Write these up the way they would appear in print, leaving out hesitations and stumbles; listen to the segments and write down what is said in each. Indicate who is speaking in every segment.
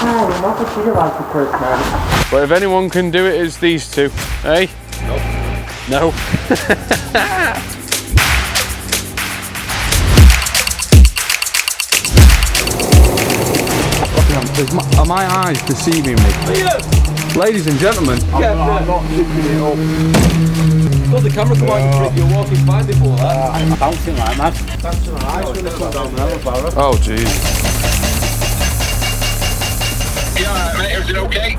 Speaker 1: Oh, what would you like for Christmas?
Speaker 2: But if anyone can do it, it's these two, eh?
Speaker 3: Nope.
Speaker 2: No. Are my eyes deceiving me? Ladies and gentlemen,
Speaker 1: I'm not picking it up.
Speaker 3: Thought the camera come out, you were walking by before that.
Speaker 1: I'm bouncing like mad. That's alright, it's going to come down there, Barra.
Speaker 2: oh jeez.
Speaker 4: Yeah, mate, is it okay?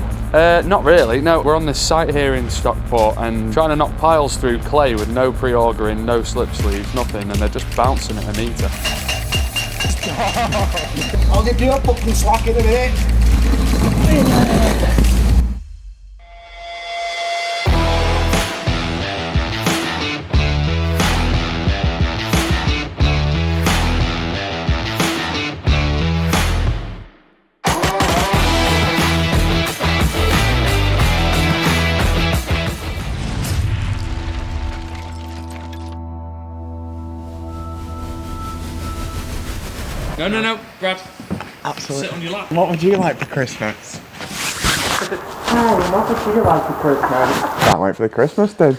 Speaker 2: Not really, no. We're on this site here in Stockport and trying to knock piles through clay with no pre-augering, no slip sleeves, nothing, and they're just bouncing at a metre.
Speaker 1: I'll give you a fucking slack in a minute.
Speaker 3: No, Brad.
Speaker 1: Absolutely.
Speaker 3: Sit on your lap.
Speaker 1: What would you like for Christmas? Oh, what would you like for Christmas? Can't wait for the Christmas then.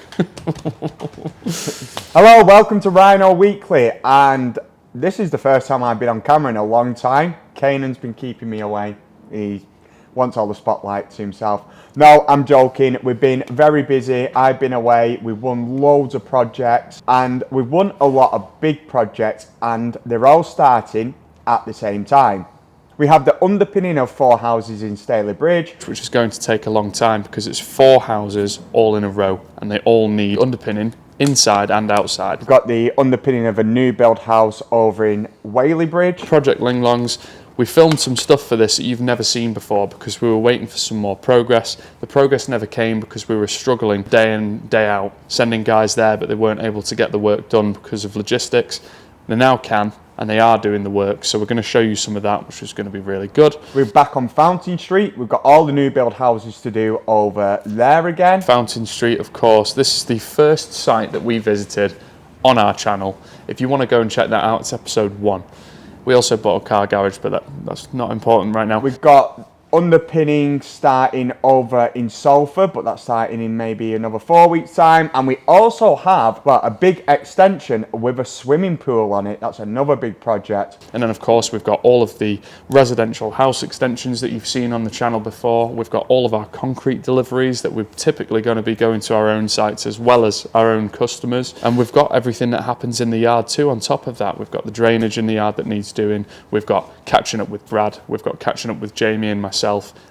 Speaker 1: Hello, welcome to Rhino Weekly, and this is the first time I've been on camera in a long time. Kanan's been keeping me away. He wants all the spotlight to himself. No, I'm joking. We've been very busy. I've been away. We've won loads of projects, and we've won a lot of big projects, and they're all starting at the same time. We have the underpinning of 4 houses in Staley Bridge,
Speaker 2: Which is going to take a long time because it's 4 houses all in a row and they all need underpinning inside and outside.
Speaker 1: We've got the underpinning of a new build house over in Whaley Bridge.
Speaker 2: Project Linglongs. We filmed some stuff for this that you've never seen before because we were waiting for some more progress. The progress never came because we were struggling day in, day out, sending guys there, but they weren't able to get the work done because of logistics. They now can, and they are doing the work, so we're going to show you some of that, which is going to be really good.
Speaker 1: We're back on Fountain Street. We've got all the new build houses to do over there again.
Speaker 2: Fountain Street, of course. This is the first site that we visited on our channel. If you want to go and check that out, it's episode 1. We also bought a car garage, but that's not important right now.
Speaker 1: We've got underpinning starting over in Salford, but that's starting in maybe another 4 weeks time. And we also have a big extension with a swimming pool on it. That's another big project.
Speaker 2: And then of course we've got all of the residential house extensions that you've seen on the channel before. We've got all of our concrete deliveries that we're typically going to be going to our own sites as well as our own customers. And we've got everything that happens in the yard too on top of that. We've got the drainage in the yard that needs doing. We've got catching up with Brad. We've got catching up with Jamie and myself.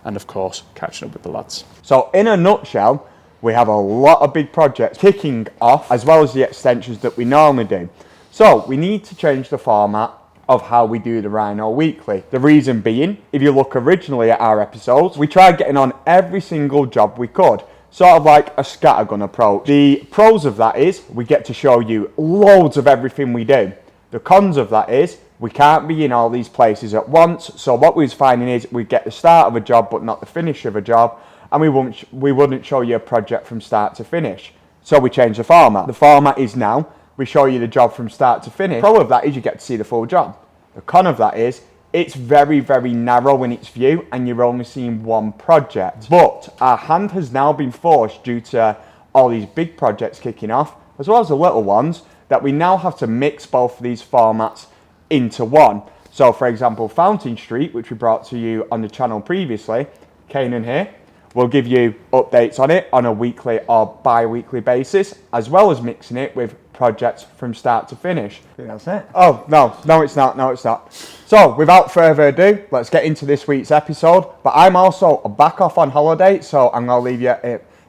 Speaker 2: And of course, catching up with the lads.
Speaker 1: So in a nutshell, we have a lot of big projects kicking off, as well as the extensions that we normally do. So we need to change the format of how we do the Rhino Weekly. The reason being, if you look originally at our episodes, we tried getting on every single job we could. Sort of like a scattergun approach. The pros of that is we get to show you loads of everything we do. The cons of that is we can't be in all these places at once. So what we was finding is we get the start of a job but not the finish of a job, and we wouldn't show you a project from start to finish. So we changed the format. The format is now we show you the job from start to finish. The pro of that is you get to see the full job. The con of that is it's very, very narrow in its view and you're only seeing one project. But our hand has now been forced due to all these big projects kicking off, as well as the little ones, that we now have to mix both of these formats into one. So for example, Fountain Street, which we brought to you on the channel previously, Kanan here, will give you updates on it on a weekly or bi-weekly basis, as well as mixing it with projects from start to finish.
Speaker 5: I think that's it.
Speaker 1: Oh, no it's not. So without further ado, let's get into this week's episode. But I'm also back off on holiday, so I'm going to leave you,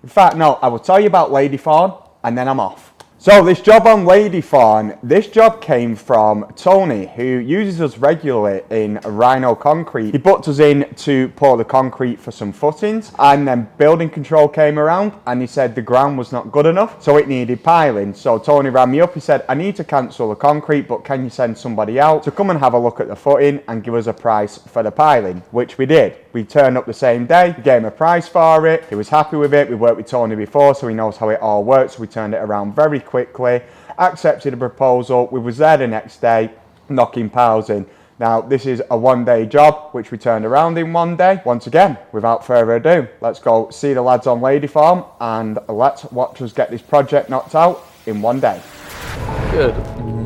Speaker 1: in fact, no, I will tell you about Ladythorn and then I'm off. So this job on Ladythorn, this job came from Tony, who uses us regularly in Rhino Concrete. He booked us in to pour the concrete for some footings, and then building control came around and he said the ground was not good enough, so it needed piling. So Tony rang me up, he said, I need to cancel the concrete, but can you send somebody out to come and have a look at the footing and give us a price for the piling, which we did. We turned up the same day, we gave him a price for it, he was happy with it. We worked with Tony before, so he knows how it all works. So we turned it around very quickly, accepted a proposal. We was there the next day, knocking piles in. Now, this is a one-day job, which we turned around in one day. Once again, without further ado, let's go see the lads on Lady Farm and let's watch us get this project knocked out in one day.
Speaker 2: Good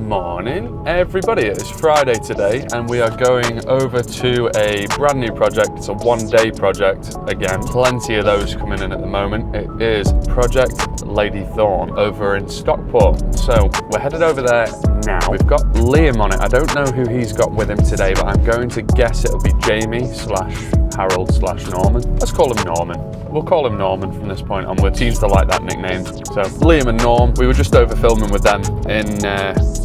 Speaker 2: morning, everybody. It's Friday today, and we are going over to a brand new project. It's a one-day project. Again, plenty of those coming in at the moment. It is Project Lady Thorn over in Stockport. So we're headed over there now. We've got Liam on it. I don't know who he's got with him today, but I'm going to guess it'll be Jamie / Harold / Norman. Let's call him Norman. We'll call him Norman from this point onward. Seems to like that nickname. So Liam and Norm, we were just over filming with them in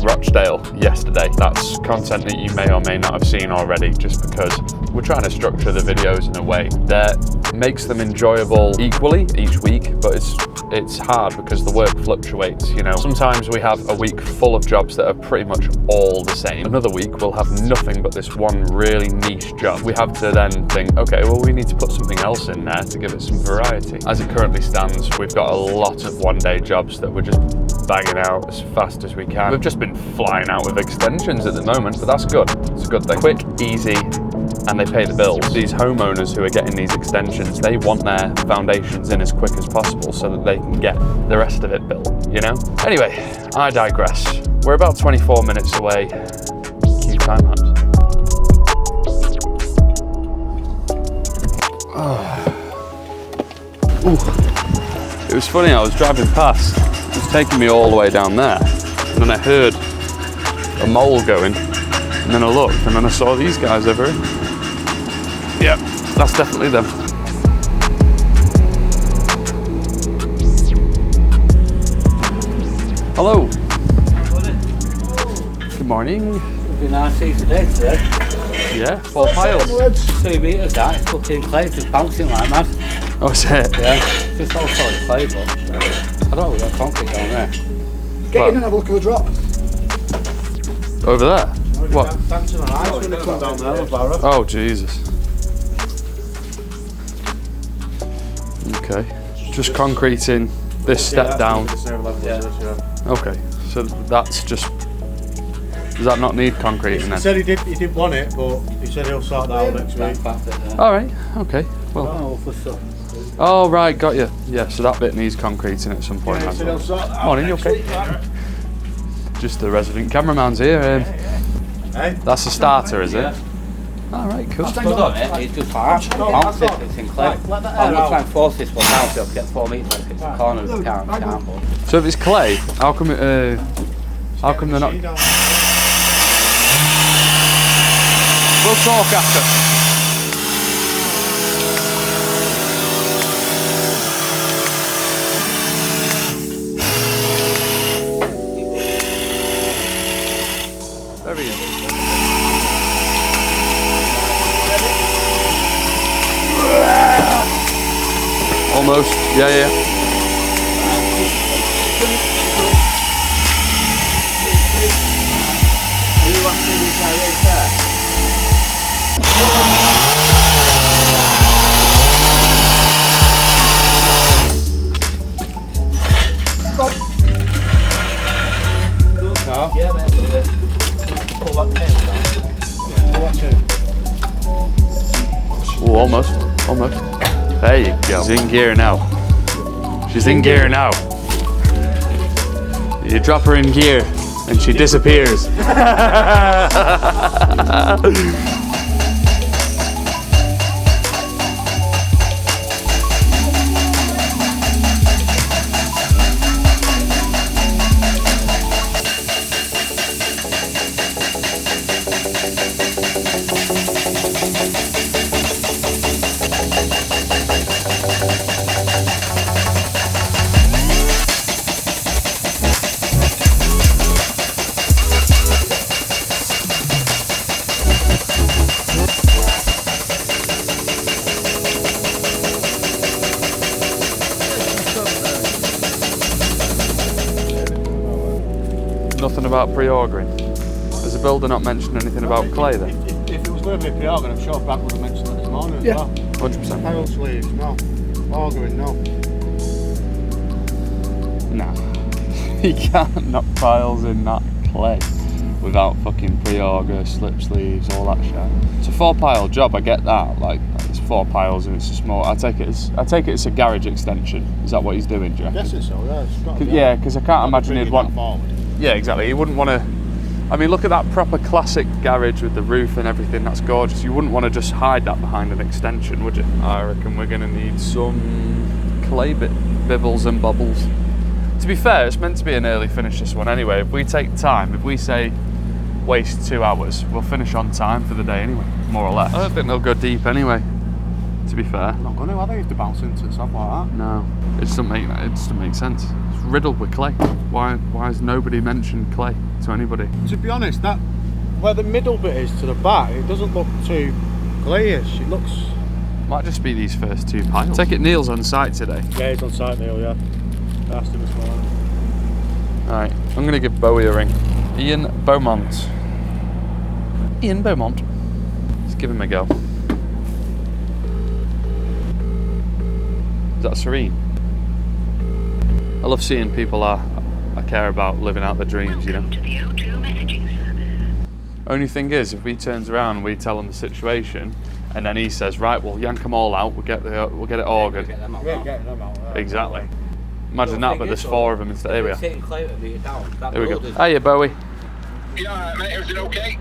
Speaker 2: Rochdale yesterday. That's content that you may or may not have seen already, just because we're trying to structure the videos in a way that makes them enjoyable equally each week, but it's hard because the work fluctuates, you know. Sometimes we have a week full of jobs that are pretty much all the same. Another week we'll have nothing but this one really niche job. We have to then think, okay, well, we need to put something else in there to give it some variety. As it currently stands, we've got a lot of one-day jobs that we're just bagging out as fast as we can. We've just been flying out with extensions at the moment, but that's good. It's a good thing. Quick, easy, and they pay the bills. These homeowners who are getting these extensions, they want their foundations in as quick as possible so that they can get the rest of it built, you know? Anyway, I digress. We're about 24 minutes away. Cue time lapse. It was funny, I was driving past, it was taking me all the way down there, and then I heard a mole going, and then I looked, and then I saw these guys over here. Yep, that's definitely them. Hello. Good morning.
Speaker 5: It'd be nice to see today.
Speaker 2: Yeah, 4 piles.
Speaker 5: 2 metres that, it's fucking clay, just bouncing like mad.
Speaker 2: Oh, is it?
Speaker 5: Yeah, just all solid clay, but I don't know, we've got concrete down there.
Speaker 6: Get in and have a look at the drop.
Speaker 2: Over there? What?
Speaker 6: Dancing on ice when they come down there with Barra.
Speaker 2: Oh, Jesus. Okay. Just concreting this step down. Okay, so that's just... Does that not need concrete in
Speaker 6: He
Speaker 2: then?
Speaker 6: said he did want it, but he said he'll sort that out next week.
Speaker 2: Alright, okay. Well. Oh, right, got you. Yeah, so that bit needs concreting at some point.
Speaker 6: Yeah, he said he'll sort that out
Speaker 2: Morning, you
Speaker 6: next
Speaker 2: okay?
Speaker 6: week, man.
Speaker 2: Just the resident cameraman's here.
Speaker 6: Hey?
Speaker 2: That's a starter, is it? Alright, cool.
Speaker 5: It's just hard, bouncing, it's in clay. I'm going to try and force this one down so I can get 4 metres, like it's a corner of the car, but...
Speaker 2: So if it's clay, how come they're not... We'll talk after. There he is. Almost. Yeah. Oh, almost. There you go. She's in gear now. You drop her in gear and she disappears. Nothing about pre-augering. Has the builder not mentioned anything about clay then?
Speaker 6: If it was going to be pre-augering, I'm sure Brad would have mentioned that this morning as well.
Speaker 2: 100%.
Speaker 6: Pile sleeves, no. Augering, no.
Speaker 2: Nah. You can't knock piles in that clay. without fucking pre-auger, slip sleeves, all that shit. It's a 4-pile job, I get that. Like, it's 4 piles and it's a small. I take it it's a garage extension. Is that what he's doing, do you reckon?
Speaker 6: Yes, it's so. Yeah, it's got.
Speaker 2: Yeah, because I can't imagine he'd want.
Speaker 6: Forward.
Speaker 2: Yeah, exactly. He wouldn't want to. I mean, look at that proper classic garage with the roof and everything. That's gorgeous. You wouldn't want to just hide that behind an extension, would you? I reckon we're going to need some clay bibbles and bubbles. To be fair, it's meant to be an early finish, this one anyway. If we take time, if we say waste 2 hours, we'll finish on time for the day anyway, more or less. I don't think they'll go deep anyway, to be fair.
Speaker 6: I'm not going to, are they, if they bounce into stuff like that?
Speaker 2: No, it doesn't make sense. It's riddled with clay. Why has nobody mentioned clay to anybody?
Speaker 6: To be honest, that where the middle bit is to the back, it doesn't look too clayish. It looks.
Speaker 2: Might just be these first 2 piles. Take it Neil's on site today.
Speaker 6: Yeah, he's on site, Neil. Yeah, I asked him this morning.
Speaker 2: Alright, I'm going to give Bowie a ring. Ian Beaumont. Let's give him a go. Is that Serene? I love seeing people I care about living out their dreams, you know. Only thing is, if he turns around and we tell him the situation, and then he says, right, we'll yank them all out, we'll get it augered.
Speaker 5: Get them out.
Speaker 6: Yeah, getting them out.
Speaker 2: Exactly. Imagine that, but there's 4 of them instead. Here we are.
Speaker 5: Sitting clay to beat it down. That
Speaker 2: Here we go.
Speaker 5: building-
Speaker 2: Hiya, Bowie.
Speaker 4: Yeah, alright, mate, everything okay?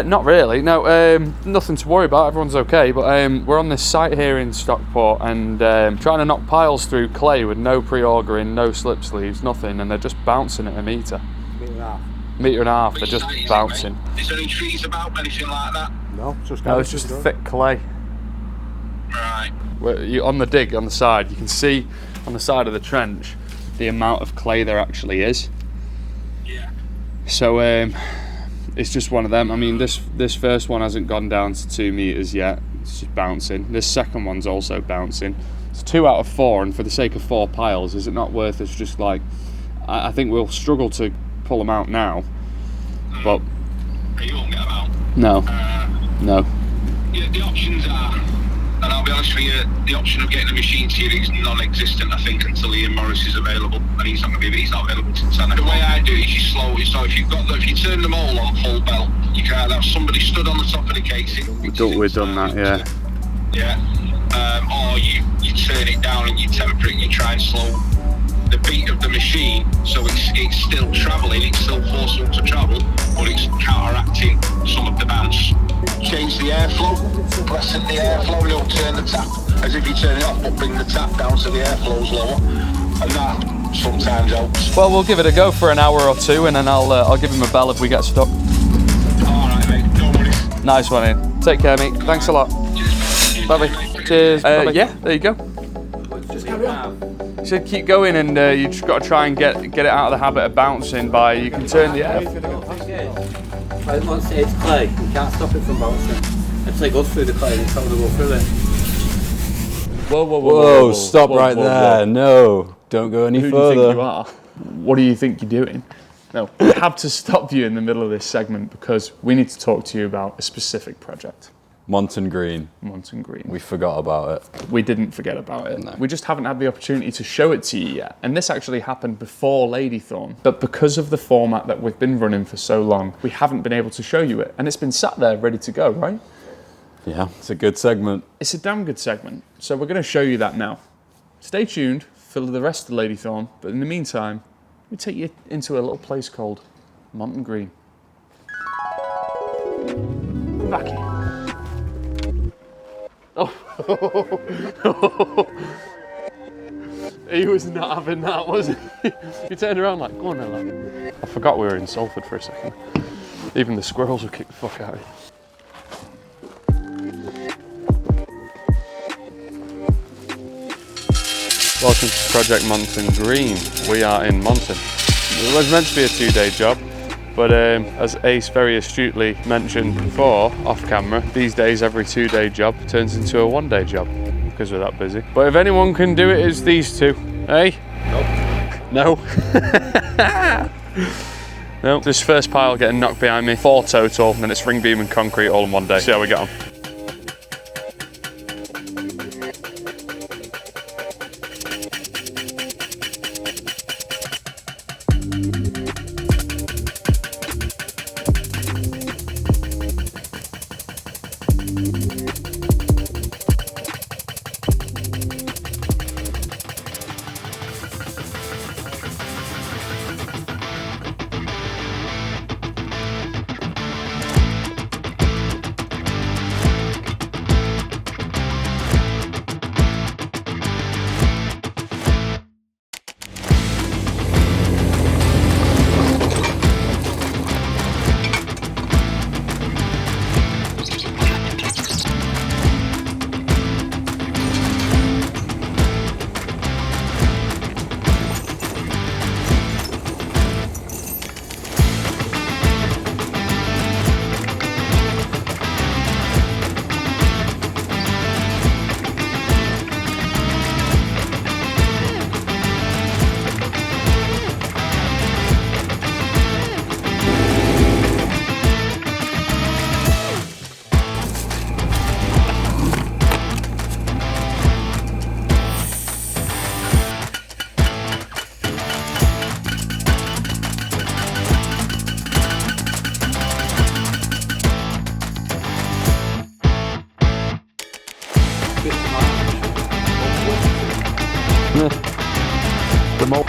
Speaker 2: Not really, no, nothing to worry about, everyone's okay, but we're on this site here in Stockport and trying to knock piles through clay with no pre-augering, no slip sleeves, nothing, and they're just bouncing at a metre. Metre and a half, they're just bouncing.
Speaker 4: Is there any trees about, anything like that?
Speaker 6: No, it's
Speaker 2: Just thick clay.
Speaker 4: Right.
Speaker 2: On the dig, on the side, you can see on the side of the trench the amount of clay there actually is.
Speaker 4: Yeah.
Speaker 2: So it's just one of them. I mean, this first one hasn't gone down to 2 metres yet. It's just bouncing. This second one's also bouncing. It's 2 out of 4, and for the sake of 4 piles, is it not worth us just like... I think we'll struggle to pull them out now, but...
Speaker 4: You won't get them out.
Speaker 2: No. No.
Speaker 4: Yeah, the options are, and I'll be honest with you, the option of getting the machine to you is non-existent, I think, until Ian Morris is available, and he's not available to 10 o'clock. The way I do it is you slow it, so if you turn them all on full belt, you can have somebody stood on the top of the casing.
Speaker 2: We've done that, yeah.
Speaker 4: Yeah. Or you turn it down and you temper it and you try and slow the beat of the machine, so it's still travelling, it's still forceful to travel, but it's counteracting some of the bounce. Change the airflow, lessen the airflow, and you'll turn the tap as if you turn it off, but bring the tap down so the airflow's lower, and that sometimes helps.
Speaker 2: Well, we'll give it a go for an hour or 2, and then I'll give him a bell if we get stuck.
Speaker 4: Alright mate, no worries.
Speaker 2: Nice one, Ian. Take care, mate. Thanks a lot. Bye-bye. Cheers. Yeah, there you go.
Speaker 5: Just carry on.
Speaker 2: You said keep going, and you just got to try and get it out of the habit of bouncing by, you can turn the air.
Speaker 5: Once it's clay, you can't stop it from bouncing. Until it goes through the clay, it's not going to go through it.
Speaker 7: Whoa, stop right there. No, don't go any
Speaker 2: Who
Speaker 7: further.
Speaker 2: do you think you are? What do you think you're doing? No, we have to stop you in the middle of this segment because we need to talk to you about a specific project.
Speaker 7: Monton Green.
Speaker 2: Monton Green.
Speaker 7: We forgot about it.
Speaker 2: We didn't forget about it.
Speaker 7: No.
Speaker 2: We just haven't had the opportunity to show it to you yet. And this actually happened before Ladythorn. But because of the format that we've been running for so long, we haven't been able to show you it. And it's been sat there ready to go, right?
Speaker 7: Yeah, it's a good segment.
Speaker 2: It's a damn good segment. So we're going to show you that now. Stay tuned for the rest of Ladythorn. But in the meantime, we take you into a little place called Monton Green. Back here. Oh. He was not having that, was he? He turned around like, go on then, lad. I forgot we were in Salford for a second. Even the squirrels would kick the fuck out of you. Welcome to Project Monton Green. We are in Monton. It was meant to be a 2-day job, but as Ace very astutely mentioned before, off camera, these days every 2-day job turns into a 1-day job because we're that busy. But if anyone can do it, it's these two, eh? Nope. No. No. This first pile getting knocked behind me, 4 total, and then it's ring beam and concrete all in 1 day. See how we get on. Remote.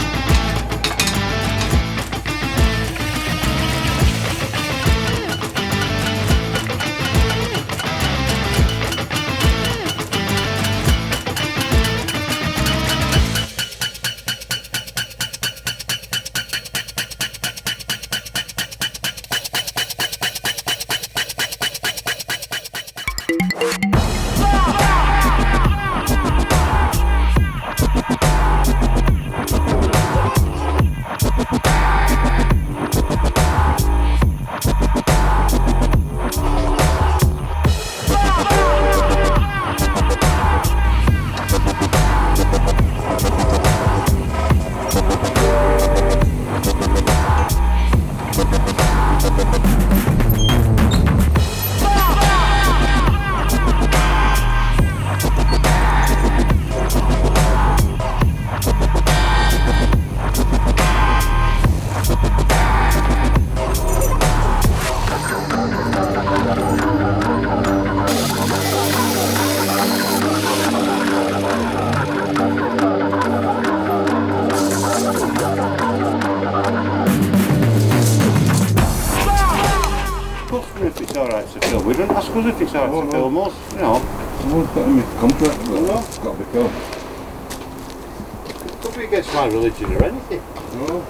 Speaker 6: If it's alright to film, we don't ask us if it's alright to film us, you know.
Speaker 8: Someone's got to make a contract, but it's got to be cool.
Speaker 6: Could be against my religion or anything.
Speaker 8: No.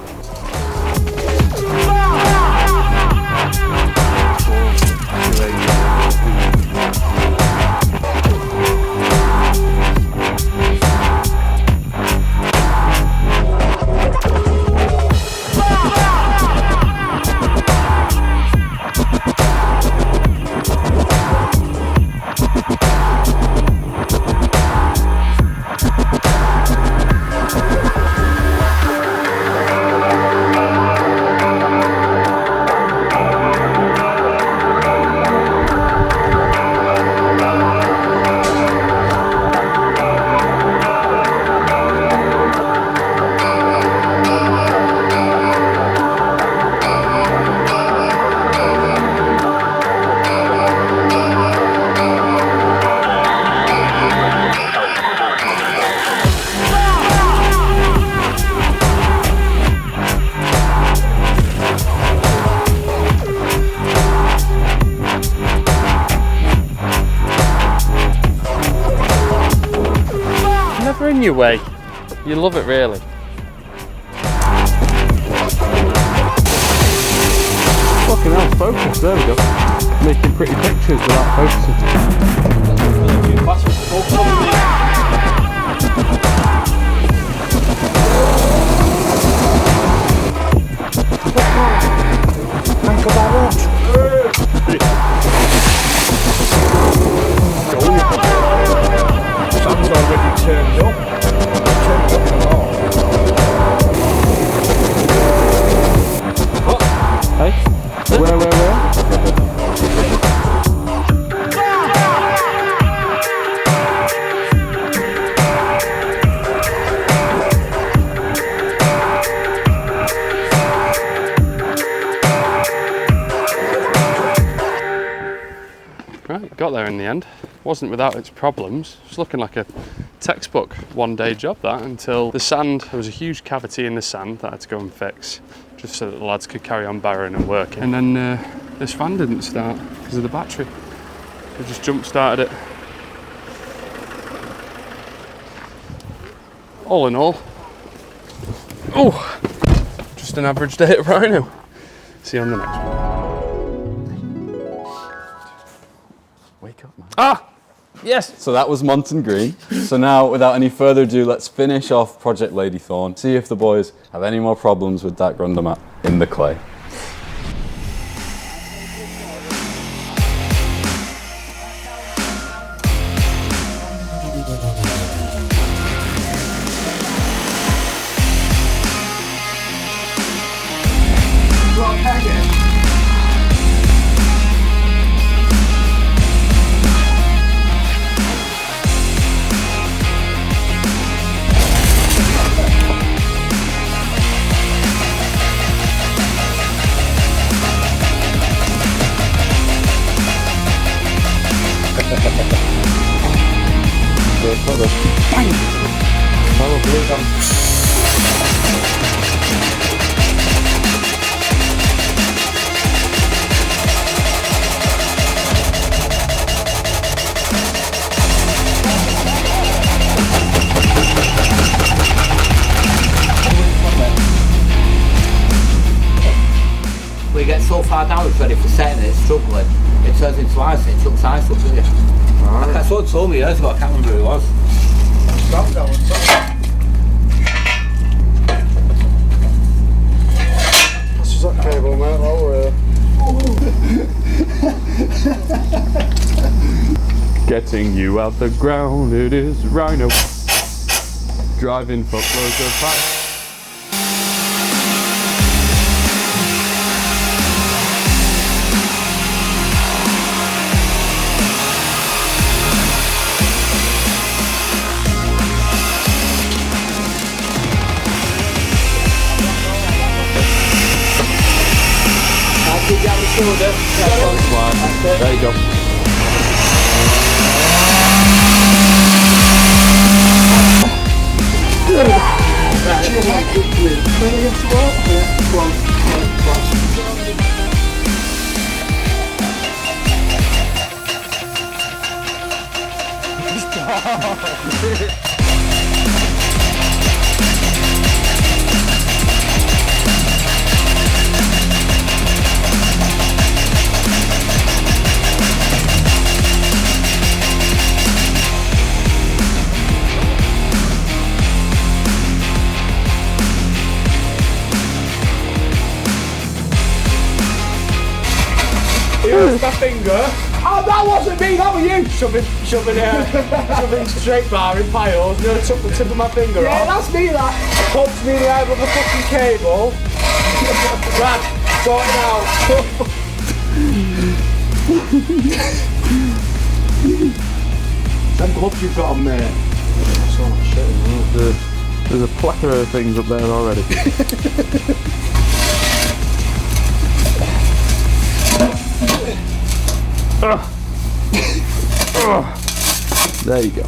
Speaker 2: In your way. You love it, really. Fucking hell, focus, there we go. Making pretty pictures without focusing.
Speaker 6: Sun's already turned up.
Speaker 2: Hey? Where? Right, got there in the end. Wasn't without its problems. It's looking like a textbook one-day job, that, until the sand, there was a huge cavity in the sand that I had to go and fix, just so that the lads could carry on barrowing and working. And then this fan didn't start because of the battery. I just jump-started it. All in all, just an average day at Rhino. See you on the next one.
Speaker 7: Wake up, man.
Speaker 2: Ah! Yes!
Speaker 7: So that was Monton Green. So now, without any further ado, let's finish off Project Ladythorn. See if the boys have any more problems with that grundomat in the clay.
Speaker 5: We get so far down, it's ready for setting, it's struggling. It turns into ice and it chucks ice up, doesn't it? Like that someone told me years ago, I can't remember who it was.
Speaker 6: Stop that one, stop. This is that cable, mate, while we're here.
Speaker 2: Getting you out the ground, it is Rhino. Driving for closer pipe.
Speaker 5: Down the shoulder.
Speaker 2: There you go.
Speaker 6: Here's my finger. Oh, that wasn't me, that was you! Shoving straight bar in piles, nearly took the tip of my finger off. Yeah, that's me, that. Poked me in the eye with a fucking cable. Brad, sort it out. Them gloves you've got on, mate. So much shit.
Speaker 2: There's a plethora of things up there already. There you go.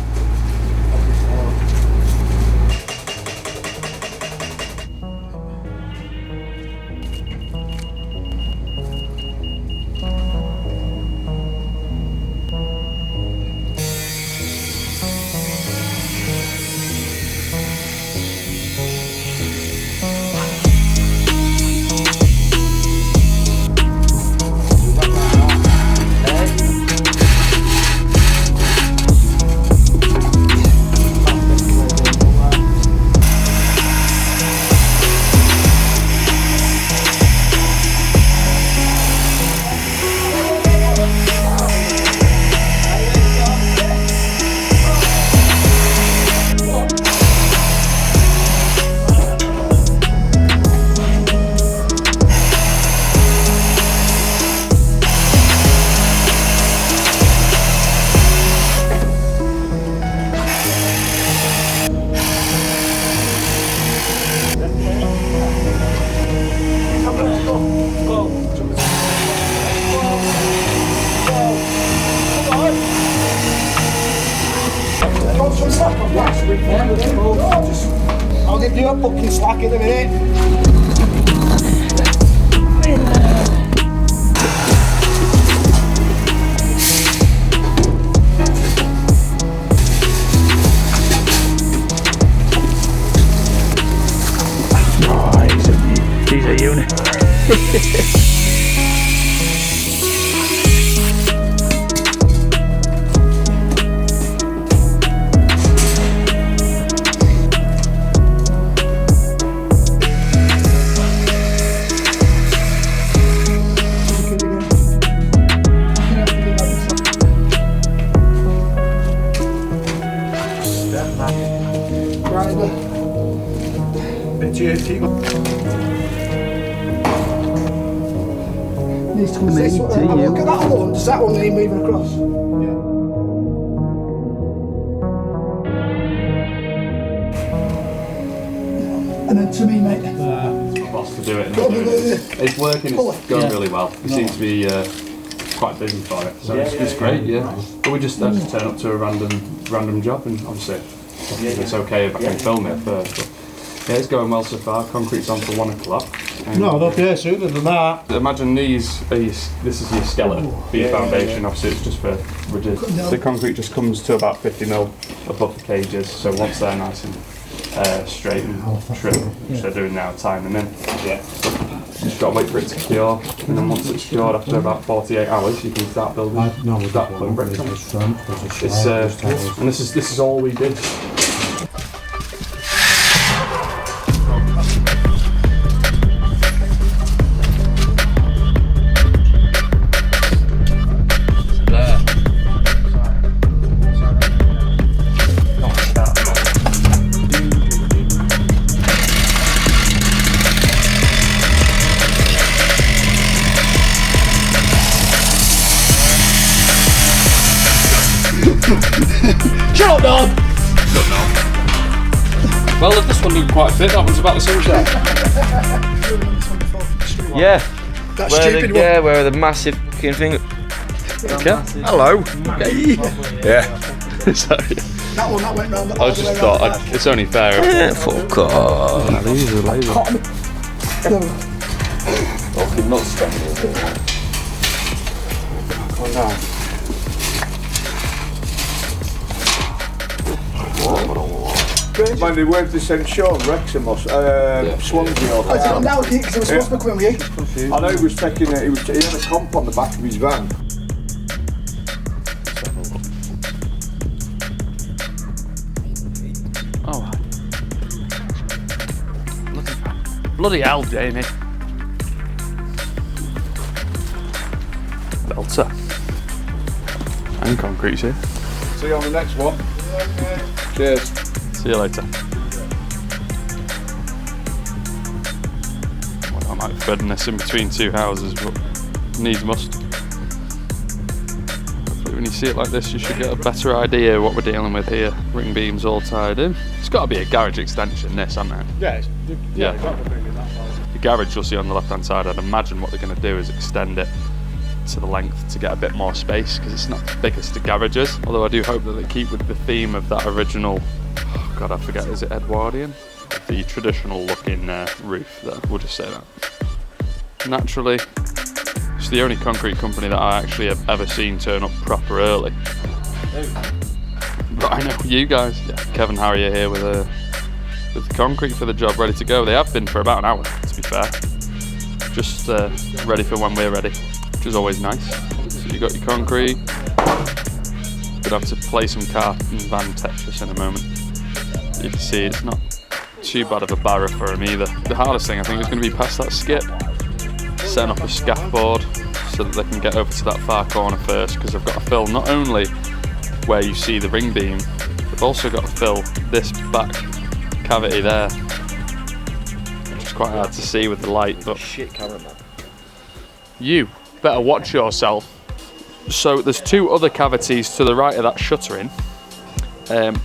Speaker 6: I'll give you a fucking slack in a minute.
Speaker 2: He's a unit.
Speaker 6: Needs to come this way. Look at that one. Does that one need moving across? And then to me, mate.
Speaker 7: Boss to do it. It's working. It's going really well. He seems to be
Speaker 2: quite busy for it, so it's great, yeah. But we just turn up to a random job, and obviously if it's okay if I can film it first. But yeah, it's going well so far. Concrete's on for 1 o'clock.
Speaker 6: No, they'll be here sooner than that.
Speaker 2: Imagine this is your skeleton for your foundation. Obviously, it's just for rigidity. The concrete just comes to about 50 mil above the cages. So once they're nice and straight and trim, which they're doing now, timing in. Yeah. Just got to wait for it to cure, and then once it's cured, after about 48 hours, you can start building. Start putting bricks on. It's and this is all we did.
Speaker 6: Shut up, Don!
Speaker 2: Well, if this one didn't quite fit, that one's about the same shape.
Speaker 3: Yeah.
Speaker 6: That stupid one.
Speaker 3: Yeah, where the massive fucking thing. Okay. Hello.
Speaker 2: Yeah. Sorry.
Speaker 6: That one that went round the
Speaker 2: I just thought it's only fair.
Speaker 3: Yeah, fuck off.
Speaker 8: Fucking nuts standing. Man, they went to send Sean Wrexham or Swansea or something.
Speaker 6: Now because he was supposed to come in with Eccles.
Speaker 8: I know he was taking he had a comp on the back of his van.
Speaker 2: Oh. Bloody hell, Jamie. Belter. And concrete's here.
Speaker 8: See you on the next one. Cheers.
Speaker 2: See you later. Well, I might have threading this in between two houses, but needs must. Hopefully when you see it like this, you should get a better idea of what we're dealing with here. Ring beams all tied in. It's got to be a garage extension, this, hasn't it?
Speaker 6: Yeah,
Speaker 2: The garage you'll see on the left-hand side, I'd imagine what they're going to do is extend it to the length to get a bit more space, because it's not the biggest of garages. Although I do hope that they keep with the theme of that original, oh God, I forget, is it Edwardian? The traditional looking roof there, we'll just say that. Naturally, it's the only concrete company that I actually have ever seen turn up proper early. Rhino, you guys. Yeah, Kevin Harry are here with the concrete for the job ready to go. They have been for about an hour, to be fair. Just ready for when we're ready, which is always nice. So you got your concrete. Gonna have to play some car and van Tetris in a moment. You can see it's not too bad of a barrow for him either. The hardest thing I think is going to be past that skip, setting up a scaffold so that they can get over to that far corner first, because they've got to fill not only where you see the ring beam, they've also got to fill this back cavity there, which is quite hard to see with the light. But
Speaker 3: Shit camera, man.
Speaker 2: you better watch yourself. So there's two other cavities to the right of that shuttering.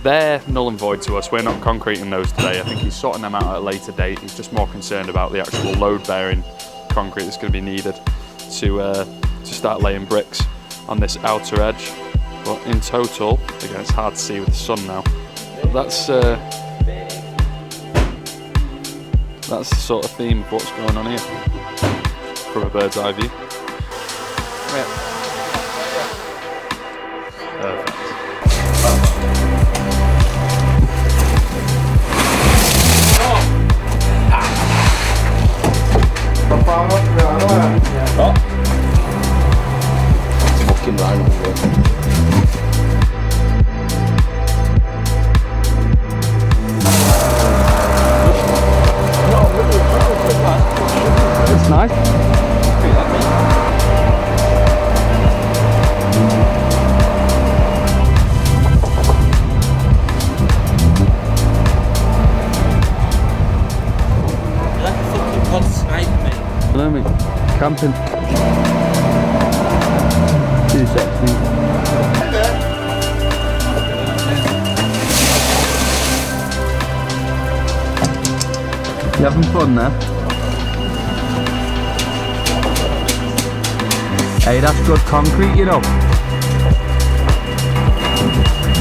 Speaker 2: They're null and void to us. We're not concreting those today. I think he's sorting them out at a later date. He's just more concerned about the actual load-bearing concrete that's going to be needed to start laying bricks on this outer edge. But in total, again, it's hard to see with the sun now. But that's the sort of theme of what's going on here from a bird's eye view. Perfect.
Speaker 3: Fucking Rhino.
Speaker 2: It's nice. Camping. Too sexy. You having fun there? Hey, that's good concrete, you know.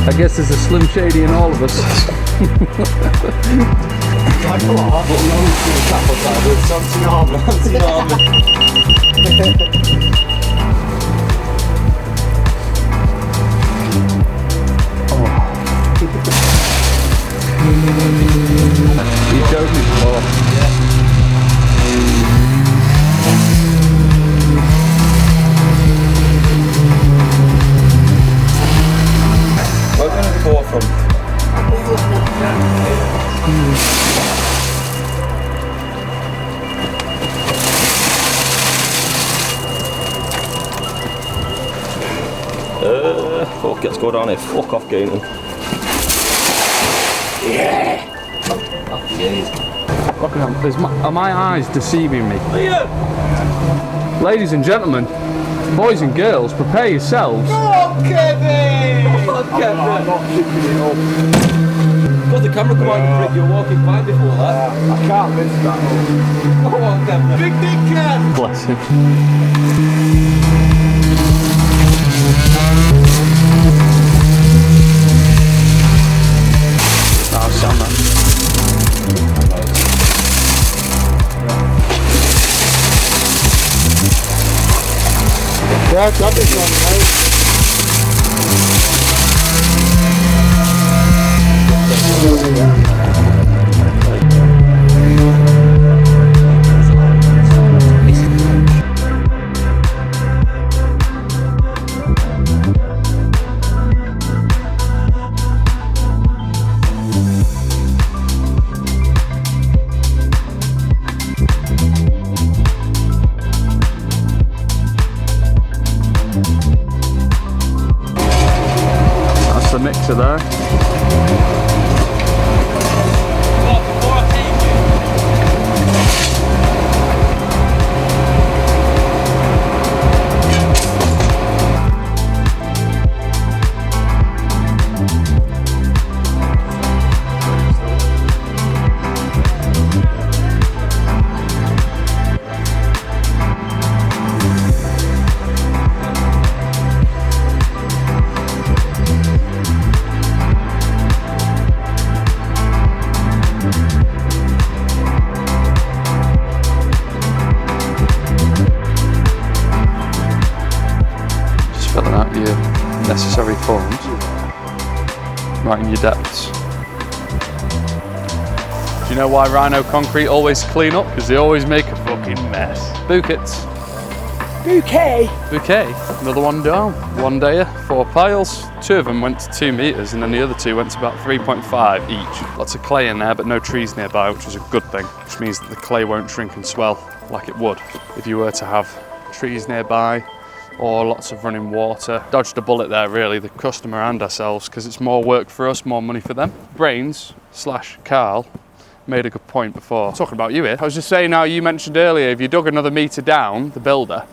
Speaker 2: I guess there's a Slim Shady in all of us. He showed me before.
Speaker 3: We're going to go from... Fuck, let's go down here. Fuck off, Gainan. Yeah! Happy days.
Speaker 2: Fucking hell, are my eyes deceiving me? Ladies and gentlemen, boys and girls, prepare yourselves.
Speaker 6: Oh, Kevin!
Speaker 3: Got the camera come out and prick, you're walking fine before that.
Speaker 6: I can't miss that.
Speaker 3: Go on, Kevin.
Speaker 6: Big dick Kev!
Speaker 2: Bless him. Oh, sound that.
Speaker 6: Yeah, grab this one, mate.
Speaker 2: That's the mixer there. Filling out your necessary forms, writing your depths. Do you know why Rhino Concrete always clean up? Because they always make a fucking mess. Buckets.
Speaker 6: Bouquet!
Speaker 2: Bouquet. Another one down. One day, 4 piles. 2 of them went to 2 meters and then the other 2 went to about 3.5 each. Lots of clay in there but no trees nearby, which is a good thing, which means that the clay won't shrink and swell like it would if you were to have trees nearby or lots of running water. Dodged a bullet there really, the customer and ourselves, because it's more work for us, more money for them. Brains / Carl made a good point before. Talking about you here. I was just saying how you mentioned earlier, if you dug another metre down, the builder,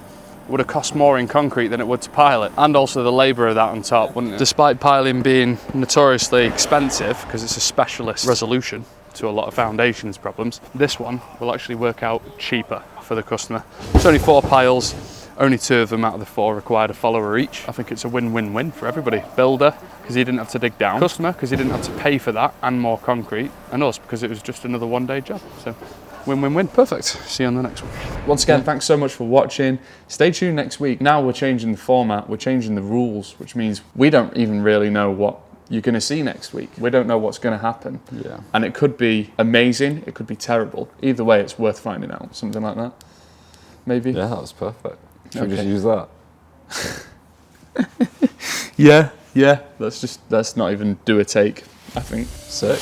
Speaker 2: it would have cost more in concrete than it would to pile it. And also the labour of that on top, wouldn't it? Despite piling being notoriously expensive, because it's a specialist resolution to a lot of foundations problems, this one will actually work out cheaper for the customer. It's only 4 piles, only 2 of them out of the 4 required a follower each. I think it's a win-win-win for everybody. Builder, because he didn't have to dig down. Customer, because he didn't have to pay for that and more concrete. And us, because it was just another one-day job. So win-win-win. Perfect. See you on the next one. Once again, thanks so much for watching. Stay tuned next week. Now we're changing the format, we're changing the rules, which means we don't even really know what you're going to see next week. We don't know what's going to happen.
Speaker 7: Yeah.
Speaker 2: And it could be amazing, it could be terrible. Either way, it's worth finding out. Something like that. Maybe?
Speaker 7: Yeah, that was perfect. Should we
Speaker 2: Okay.
Speaker 7: just use that?
Speaker 2: Yeah. Let's not even do a take, I think.
Speaker 7: Sick.